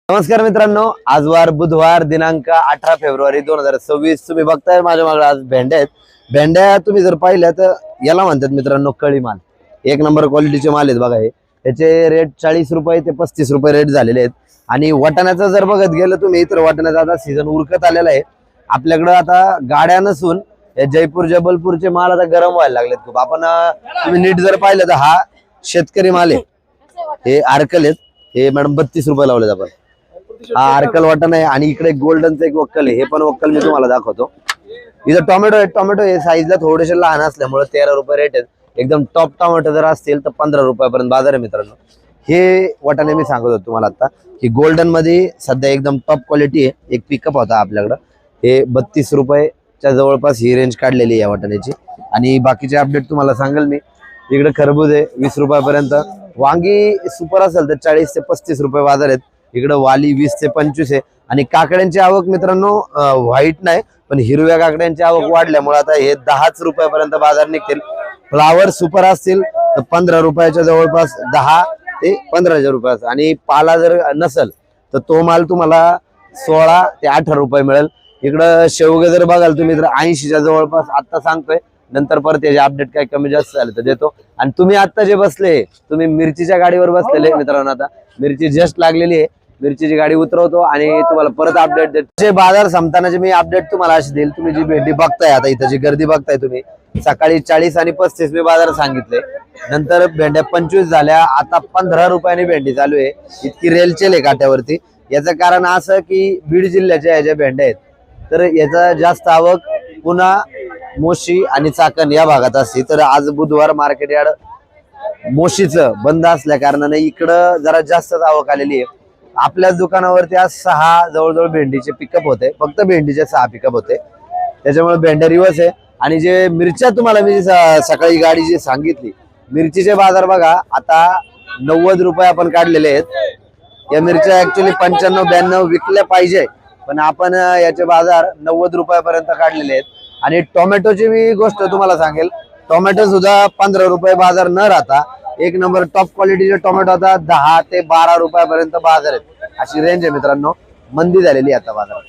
नमस्कार मित्रांनो, आज वार बुधवार दिनांक 18 फेब्रुवारी 2026. तुम्ही बघताय माझ्या मागे आज भेंड्या आहेत. भेंड्या तुम्ही जर पाहिल्या तर याला म्हणतात मित्रांनो कळी माल. एक नंबर क्वालिटीचे माल आहेत बघा. हे याचे रेट 40 रुपये ते 35 रुपये रेट झालेले आहेत. आणि वाटाण्याचं जर बघत गेलं तुम्ही तर वाटाण्याचा आता सीझन उरकत आलेला आहे. आपल्याकडे आता गाड्या नसून जयपूर जबलपूरचे माल आता गरम व्हायला लागलेत खूप. आपण तुम्ही नीट जर पाहिलं तर हा शेतकरी माल आहे. हे आर्कल आहेत. हे मॅडम 32 रुपये लावलेत आपण. हा आर्कल वाटण आहे. आणि इकडे गोल्डनचं एक वक्कल आहे. हे पण वक्कल मी तुम्हाला दाखवतो. इथं टोमॅटो आहे. टोमॅटो हे साईजला थोडेसे लहान असल्यामुळे 13 रुपये रेट आहेत. एकदम टॉप टोमॅटो जर असतील तर 15 रुपयापर्यंत बाजार आहे मित्रांनो. हे वाटाणे मी सांगत होतो तुम्हाला आता की गोल्डन मध्ये सध्या एकदम टॉप क्वालिटी आहे. एक पिकअप होता आपल्याकडं. हे 32 रुपयाच्या जवळपास ही रेंज काढलेली आहे या वाटाण्याची. आणि बाकीचे अपडेट तुम्हाला सांगेल मी. इकडे खरबूज आहे 20 रुपयापर्यंत. वांगी सुपर असेल तर 40 ते 35 रुपये बाजार आहेत. इकडे वाली 20 ते 25 आहे. आणि काकड्यांची आवक मित्रांनो व्हाईट नाही पण हिरव्या काकड्यांची आवक वाढल्यामुळे आता हे 10 रुपयापर्यंत बाजार निघतील. फ्लावर सुपर असतील तर 15 रुपयाच्या जवळपास 10 ते 15 रुपयाचा. आणि पाला जर नसेल तर तो माल तुम्हाला 16 ते 18 रुपये मिळेल. इकडं शेवगे जर बघाल तुम्ही तर 80च्या जवळपास आता सांगतोय. नंतर परत याचे अपडेट काय कमी जास्त झाले तर देतो. आणि तुम्ही आता जे बसले तुम्ही मिरचीच्या गाडीवर बसलेले मित्रांनो. आता मिरची जस्ट लागलेली आहे. मिरचीची गाडी उतरवतो आणि तुम्हाला परत अपडेट देतो. जे बाजार संपतानाचे मी अपडेट तुम्हाला अशी देईल. तुम्ही जी भेंडी बघताय आता इथं जी गर्दी बघताय तुम्ही सकाळी 40 आणि 35 मी बाजार सांगितले. नंतर भेंड्या 25 झाल्या. आता 15 रुपयाने भेंडी चालू आहे. इतकी रेलचेल आहे काट्यावरती. याचं कारण असं की बीड जिल्ह्याच्या ह्या ज्या भेंड्या आहेत तर याचा जास्त आवक पुन्हा मोशी आणि चाकण या भागात असते. तर आज बुधवार मार्केट यार्ड मोशीचं बंद असल्या कारणाने इकडं जरा जास्त आवक आलेली आहे. आपल्याच दुकानावरती आज 6 जवळजवळ भेंडीचे पिकअप होते. फक्त भेंडीचे 6 पिकअप होते. त्याच्यामुळे भेंड्या रिवर्स आहे. आणि जे मिरच्या तुम्हाला मी सकाळी गाडी जी सांगितली मिरचीचे बाजार बघा आता 90 रुपये आपण काढलेले आहेत. या मिरच्या ऍक्च्युली 95-92 विकल्या पाहिजे पण आपण याचे बाजार 90 रुपयापर्यंत काढलेले आहेत. आणि टोमॅटोची मी गोष्ट तुम्हाला सांगेल. टोमॅटो सुद्धा 15 रुपये बाजार न राहता एक नंबर टॉप क्वालिटीचे टोमॅटो आता 10 ते 12 रुपयापर्यंत बाजार आहेत. अशी रेंज आहे मित्रांनो. मंदी झालेली आता बाजारात.